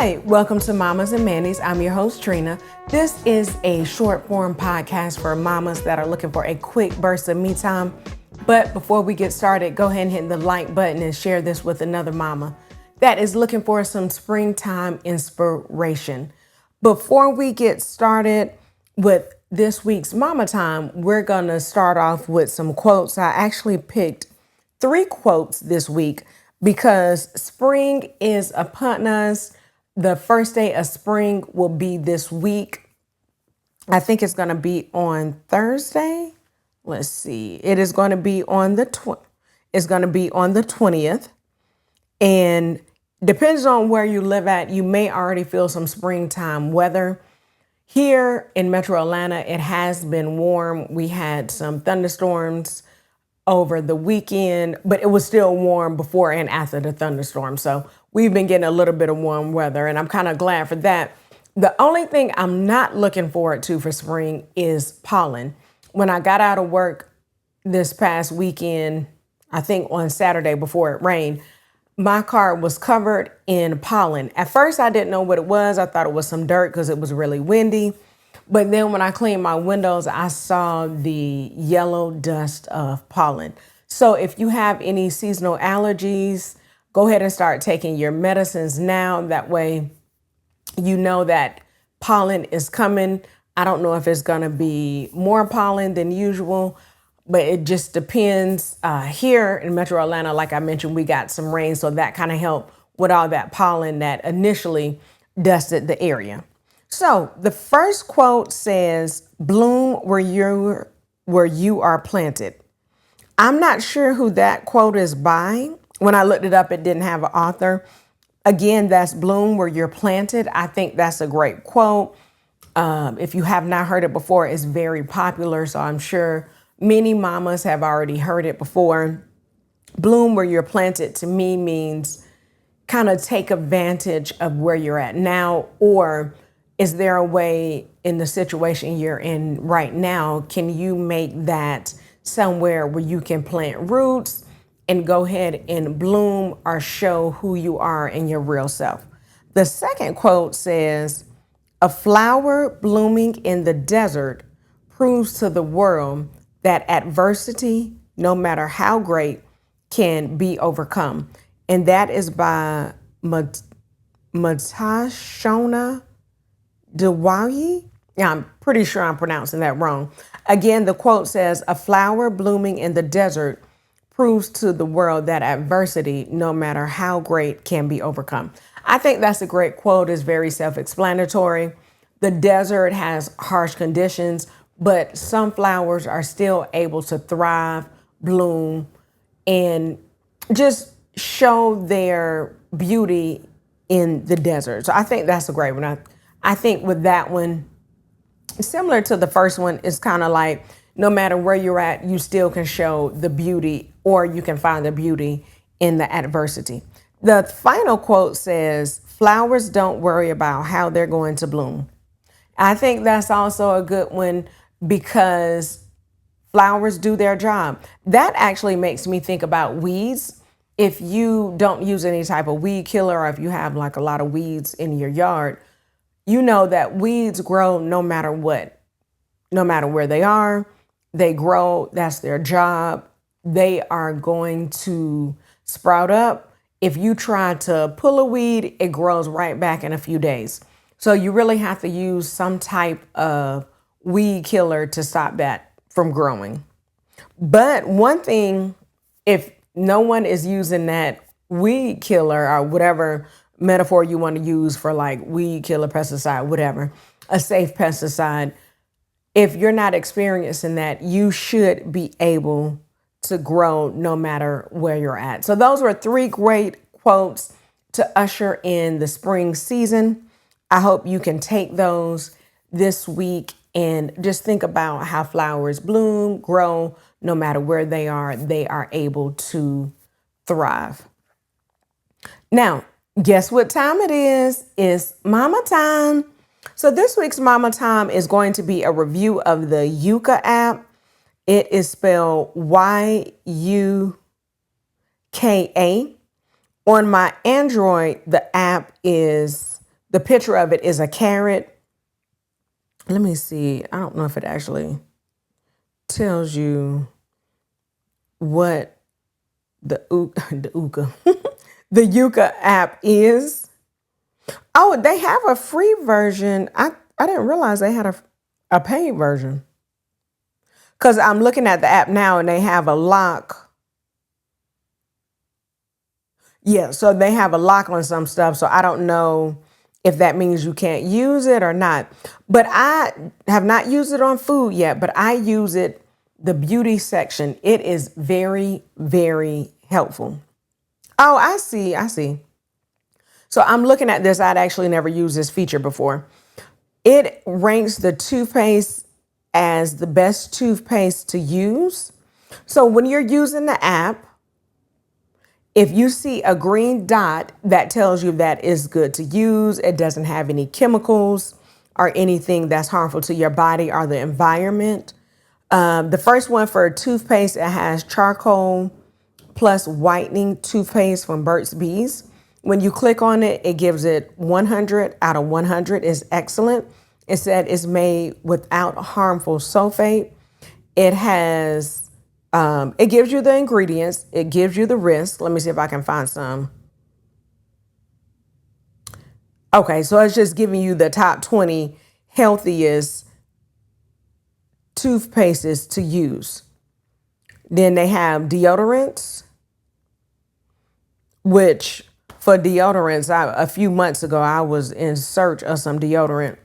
Hi, welcome to Mamas and Mannies. I'm your host, Trina. This is a short form podcast for mamas that are looking for a quick burst of me time. But before we get started, go ahead and hit the like button and share this with another mama that is looking for some springtime inspiration. Before we get started with this week's Mama Time, we're going to start off with some quotes. I actually picked 3 quotes this week because spring is upon us. The first day of spring will be this week. I think it's going to be on Thursday. Let's see. It is going to be on the 20th. And depends on where you live at, you may already feel some springtime weather. Here in Metro Atlanta, it has been warm. We had some thunderstorms over the weekend, but it was still warm before and after the thunderstorm. So we've been getting a little bit of warm weather, and I'm kind of glad for that. The only thing I'm not looking forward to for spring is pollen. When I got out of work this past weekend, I think on Saturday before it rained, my car was covered in pollen. At first, I didn't know what it was. I thought it was some dirt because it was really windy. But then when I cleaned my windows, I saw the yellow dust of pollen. So if you have any seasonal allergies, go ahead and start taking your medicines now. That way, you know that pollen is coming. I don't know if it's going to be more pollen than usual, but it just depends. Here in Metro Atlanta, like I mentioned, we got some rain, so that kind of helped with all that pollen that initially dusted the area. So the first quote says, "Bloom where you are planted." I'm not sure who that quote is by. When I looked it up, it didn't have an author. Again, that's "Bloom where you're planted." I think that's a great quote. If you have not heard it before, it's very popular, so I'm sure many mamas have already heard it before. Bloom where you're planted to me means kind of take advantage of where you're at now, or is there a way in the situation you're in right now, can you make that somewhere where you can plant roots and go ahead and bloom or show who you are and your real self? The second quote says, "A flower blooming in the desert proves to the world that adversity, no matter how great, can be overcome." And that is by Matashona Dewayi. Yeah, I'm pretty sure I'm pronouncing that wrong. Again, the quote says, "A flower blooming in the desert proves to the world that adversity, no matter how great, can be overcome." I think that's a great quote. It's very self-explanatory. The desert has harsh conditions, but some flowers are still able to thrive, bloom, and just show their beauty in the desert. So I think that's a great one. I think with that one, similar to the first one, it's kind of like no matter where you're at, you still can show the beauty, or you can find the beauty in the adversity. The final quote says, "Flowers don't worry about how they're going to bloom." I think that's also a good one because flowers do their job. That actually makes me think about weeds. If you don't use any type of weed killer, or if you have like a lot of weeds in your yard, you know that weeds grow no matter what, no matter where they are, they grow. That's their job. They are going to sprout up. If you try to pull a weed, it grows right back in a few days. So you really have to use some type of weed killer to stop that from growing. But one thing, if no one is using that weed killer or whatever metaphor you want to use for like weed killer, pesticide, whatever, a safe pesticide, if you're not experiencing that, you should be able to grow no matter where you're at. So those were 3 great quotes to usher in the spring season. I hope you can take those this week and just think about how flowers bloom, grow, no matter where they are able to thrive. Now, guess what time it is? It's Mama Time. So this week's Mama Time is going to be a review of the Yuka app. It is spelled Yuka. On my Android, the app is The picture of it is a carrot. Let me see. I don't know if it actually tells you what the Uka the Yuka app is. Oh, they have a free version. I didn't realize they had a paid version. Because I'm looking at the app now and they have a lock. Yeah, so they have a lock on some stuff. So I don't know if that means you can't use it or not. But I have not used it on food yet, but I use it the beauty section. It is very, very helpful. Oh, I see. I see. So I'm looking at this. I'd actually never used this feature before. It ranks the toothpaste as the best toothpaste to use. So when you're using the app, if you see a green dot, that tells you that is good to use. It doesn't have any chemicals or anything that's harmful to your body or the environment. The first one for toothpaste, it has charcoal plus whitening toothpaste from Burt's Bees. When you click on it, it gives it 100 out of 100 is excellent. It said it's made without harmful sulfate. It has, it gives you the ingredients. It gives you the risk. Let me see if I can find some. Okay, so it's just giving you the top 20 healthiest toothpastes to use. Then they have deodorants, which for deodorants, a few months ago, I was in search of some deodorant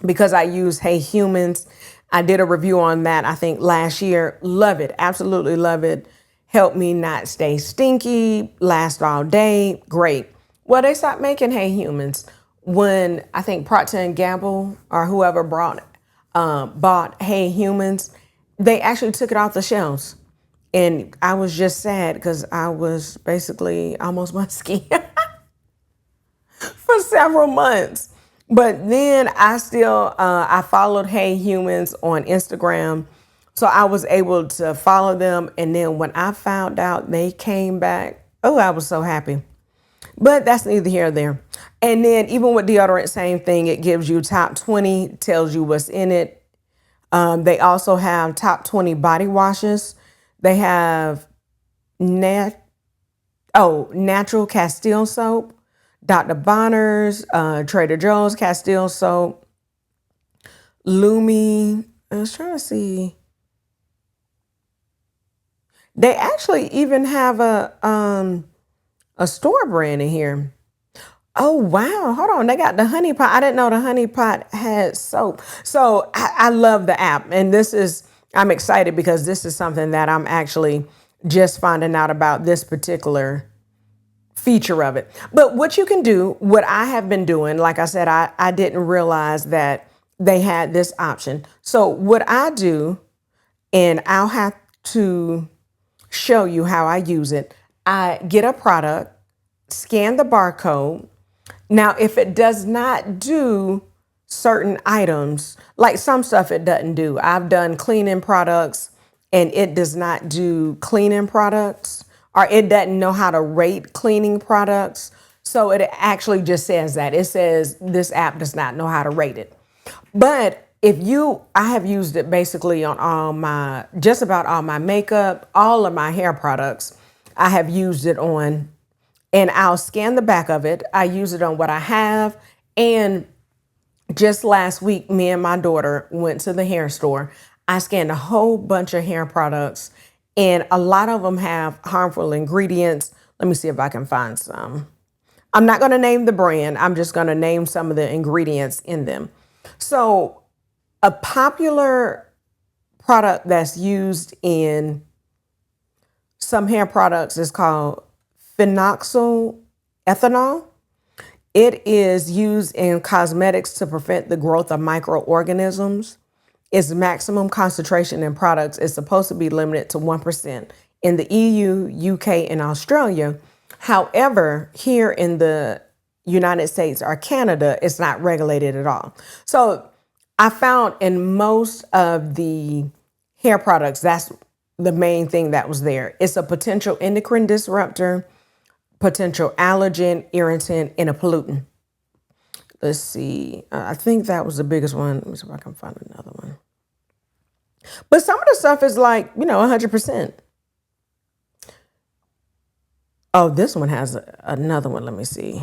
because I use Hey Humans. I did a review on that, I think last year. Love it. Absolutely love it. Help me not stay stinky, last all day. Great. Well, they stopped making Hey Humans when I think Procter and Gamble or whoever bought Hey Humans. They actually took it off the shelves. And I was just sad because I was basically almost musky for several months. But then I still, I followed Hey Humans on Instagram. So I was able to follow them. And then when I found out they came back, oh, I was so happy. But that's neither here nor there. And then even with deodorant, same thing. It gives you top 20, tells you what's in it. They also have top 20 body washes. They have natural Castile soap, Dr. Bonner's, Trader Joe's Castile soap, Lumi. I was trying to see. They actually even have a store brand in here. Oh, wow. Hold on. They got the honey pot. I didn't know the honey pot had soap. So I love the app. And I'm excited because this is something that I'm actually just finding out about, this particular feature of it. But what you can do, what I have been doing, like I said, I didn't realize that they had this option. So what I do, and I'll have to show you how I use it. I get a product, scan the barcode. Now, if it does not do certain items, like some stuff it doesn't do. I've done cleaning products and it does not do cleaning products, or it doesn't know how to rate cleaning products. So it actually just says that. It says this app does not know how to rate it. But I have used it basically on just about all my makeup, all of my hair products, I have used it on. And I'll scan the back of it. I use it on what I have. And just last week, me and my daughter went to the hair store. I scanned a whole bunch of hair products, and a lot of them have harmful ingredients. Let me see if I can find some. I'm not going to name the brand. I'm just going to name some of the ingredients in them. So a popular product that's used in some hair products is called phenoxyl ethanol. It is used in cosmetics to prevent the growth of microorganisms. Its maximum concentration in products is supposed to be limited to 1% in the EU, UK, and Australia. However, here in the United States or Canada, it's not regulated at all. So I found in most of the hair products, that's the main thing that was there. It's a potential endocrine disruptor, potential allergen, irritant, and a pollutant. Let's see. I think that was the biggest one. Let me see if I can find another one. But some of the stuff is like, 100%. Oh, this one has another one. Let me see.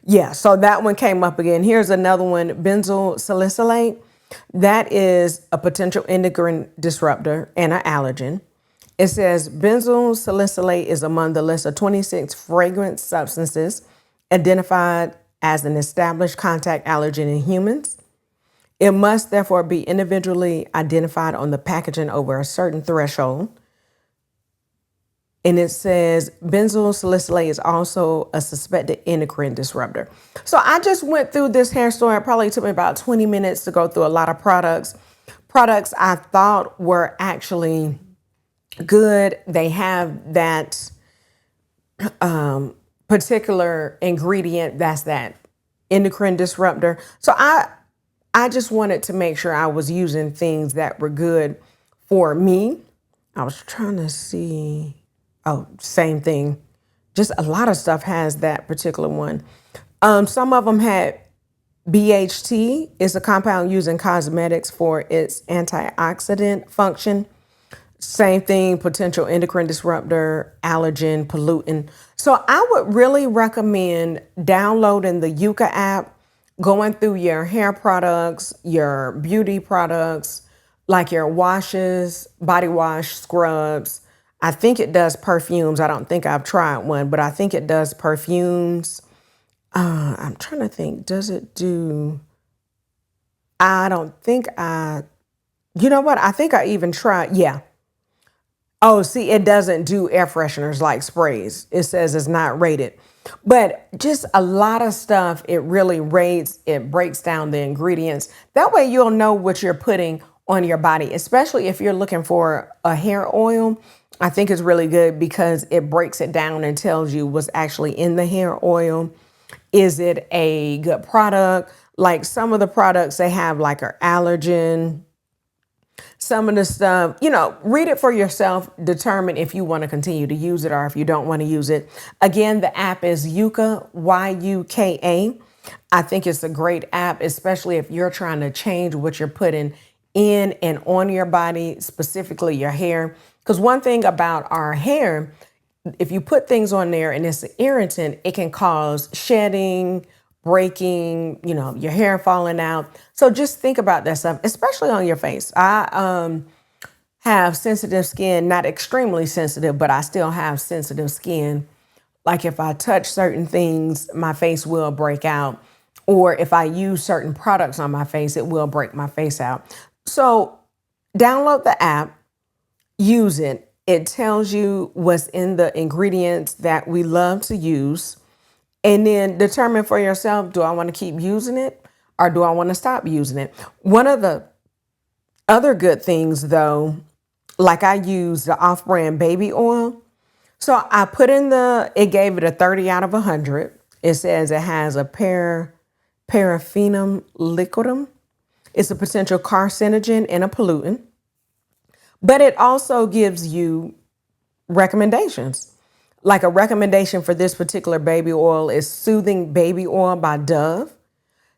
Yeah, so that one came up again. Here's another one, benzoyl salicylate. That is a potential endocrine disruptor and an allergen. It says benzoyl salicylate is among the list of 26 fragrance substances identified as an established contact allergen in humans. It must therefore be individually identified on the packaging over a certain threshold. And it says benzoyl salicylate is also a suspected endocrine disruptor. So I just went through this hair store. It probably took me about 20 minutes to go through a lot of products. Products I thought were actually good. They have that particular ingredient that's that endocrine disruptor. So I just wanted to make sure I was using things that were good for me. I was trying to see. Oh, same thing. Just a lot of stuff has that particular one. Some of them had BHT. It's a compound used in cosmetics for its antioxidant function. Same thing, potential endocrine disruptor, allergen, pollutant. So I would really recommend downloading the Yuka app, going through your hair products, your beauty products, like your washes, body wash, scrubs. I think it does perfumes. I don't think I've tried one, but I think it does perfumes. I'm trying to think, does it do, I don't think you know what? I think I even tried, yeah. Oh, see, it doesn't do air fresheners like sprays. It says it's not rated. But just a lot of stuff, it really rates, it breaks down the ingredients. That way you'll know what you're putting on your body, especially if you're looking for a hair oil. I think it's really good because it breaks it down and tells you what's actually in the hair oil. Is it a good product? Like some of the products they have like are allergen. Some of the stuff, read it for yourself, determine if you want to continue to use it or if you don't want to use it. Again, the app is Yuka, Yuka. I think it's a great app, especially if you're trying to change what you're putting in and on your body, specifically your hair. Because one thing about our hair, if you put things on there and it's an irritant, it can cause shedding, breaking, your hair falling out. So just think about that stuff, especially on your face. I have sensitive skin, not extremely sensitive, but I still have sensitive skin. Like if I touch certain things, my face will break out. Or if I use certain products on my face, it will break my face out. So download the app, use it. It tells you what's in the ingredients that we love to use. And then determine for yourself, do I want to keep using it or do I want to stop using it? One of the other good things, though, like I use the off-brand baby oil. So I put in it gave it a 30 out of 100. It says it has a paraffinum liquidum. It's a potential carcinogen and a pollutant. But it also gives you recommendations. Like a recommendation for this particular baby oil is Soothing Baby Oil by Dove,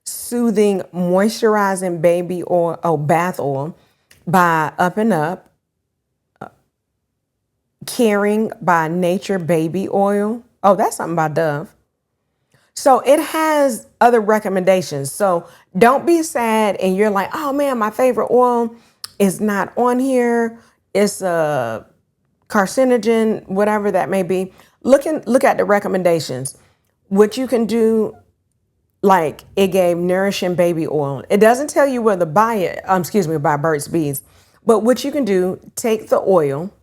Soothing Moisturizing Baby Oil, Bath Oil by Up and Up, Caring by Nature Baby Oil. Oh, that's something by Dove. So it has other recommendations. So don't be sad and you're like, oh man, my favorite oil is not on here. It's a carcinogen, whatever that may be. Look at the recommendations. What you can do, like it gave Nourishing Baby Oil. It doesn't tell you where to buy it, by Burt's Bees. But what you can do, take the oil,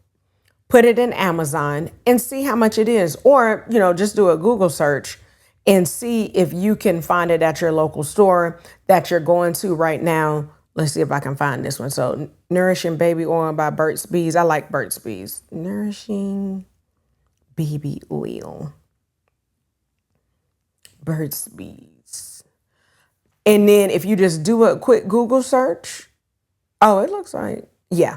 put it in Amazon and see how much it is. Or, just do a Google search and see if you can find it at your local store that you're going to right now. Let's see if I can find this one. So Nourishing Baby Oil by Burt's Bees. I like Burt's Bees. Nourishing Baby Oil. Burt's Bees. And then if you just do a quick Google search, it looks like, yeah.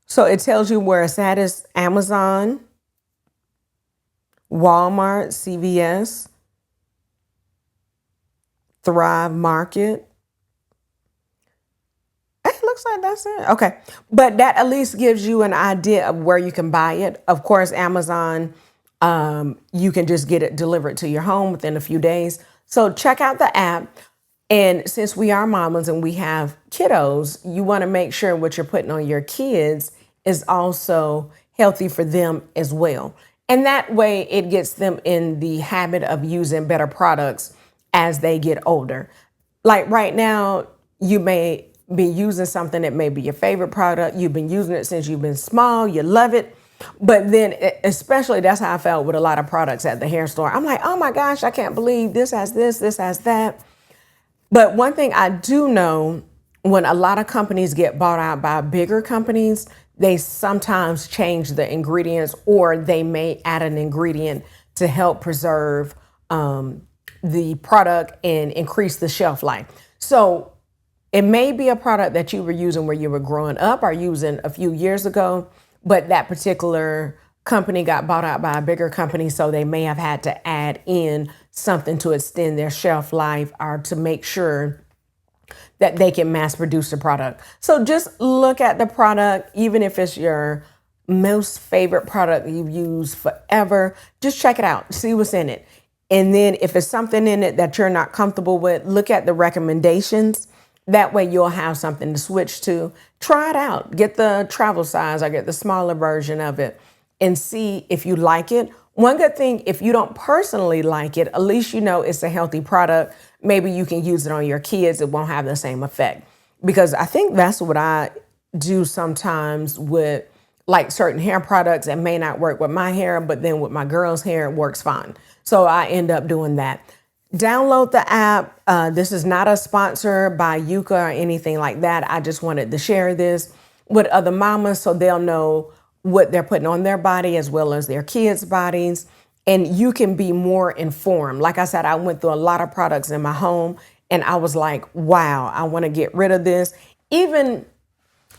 So it tells you where it's at is Amazon, Walmart, CVS, Thrive Market. It looks like that's it. Okay. But that at least gives you an idea of where you can buy it. Of course, Amazon, you can just get it delivered to your home within a few days. So check out the app. And since we are mamas and we have kiddos, you want to make sure what you're putting on your kids is also healthy for them as well. And that way it gets them in the habit of using better products as they get older. Like right now, you may be using something that may be your favorite product. You've been using it since you've been small. You love it. But then, especially, that's how I felt with a lot of products at the hair store. I'm like, oh my gosh, I can't believe this has this has that. But one thing I do know, when a lot of companies get bought out by bigger companies, they sometimes change the ingredients, or they may add an ingredient to help preserve the product and increase the shelf life. So it may be a product that you were using where you were growing up or using a few years ago, but that particular company got bought out by a bigger company, so they may have had to add in something to extend their shelf life or to make sure that they can mass produce the product. So just look at the product, even if it's your most favorite product you've used forever, just check it out, see what's in it. And then if there's something in it that you're not comfortable with, look at the recommendations. That way you'll have something to switch to. Try it out. Get the travel size or get the smaller version of it and see if you like it. One good thing, if you don't personally like it, at least you know it's a healthy product. Maybe you can use it on your kids. It won't have the same effect. Because I think that's what I do sometimes with like certain hair products that may not work with my hair, but then with my girl's hair, it works fine. So I end up doing that. Download the app. This is not a sponsor by Yuka or anything like that. I just wanted to share this with other mamas so they'll know what they're putting on their body as well as their kids' bodies. And you can be more informed. Like I said, I went through a lot of products in my home and I was like, wow, I want to get rid of this. Even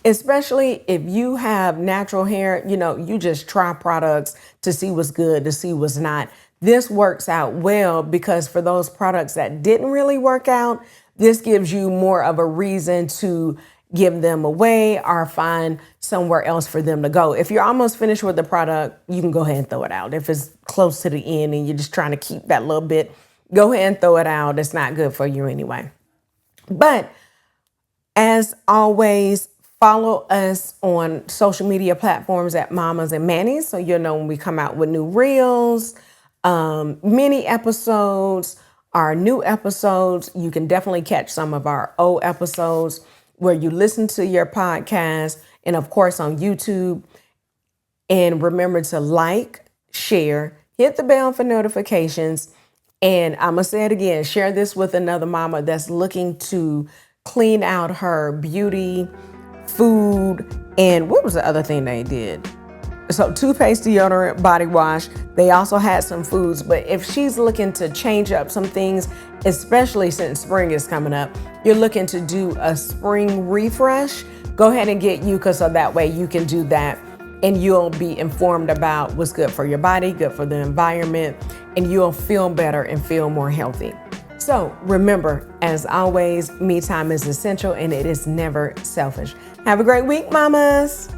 especially if you have natural hair, you just try products to see what's good, to see what's not. This works out well because for those products that didn't really work out, this gives you more of a reason to give them away or find somewhere else for them to go. If you're almost finished with the product, you can go ahead and throw it out. If it's close to the end and you're just trying to keep that little bit, go ahead and throw it out. It's not good for you anyway. But as always, follow us on social media platforms at Mommas and Mannies so you'll know when we come out with new reels, mini episodes, our new episodes. You can definitely catch some of our old episodes where you listen to your podcast, and of course on YouTube. And remember to like, share, hit the bell for notifications. And I'm going to say it again, share this with another mama that's looking to clean out her beauty, food, and what was the other thing they did? So toothpaste, deodorant, body wash. They also had some foods, but if she's looking to change up some things, especially since spring is coming up, you're looking to do a spring refresh, go ahead and get Yuka so that way you can do that and you'll be informed about what's good for your body, good for the environment, and you'll feel better and feel more healthy. So remember, as always, me time is essential and it is never selfish. Have a great week, mamas.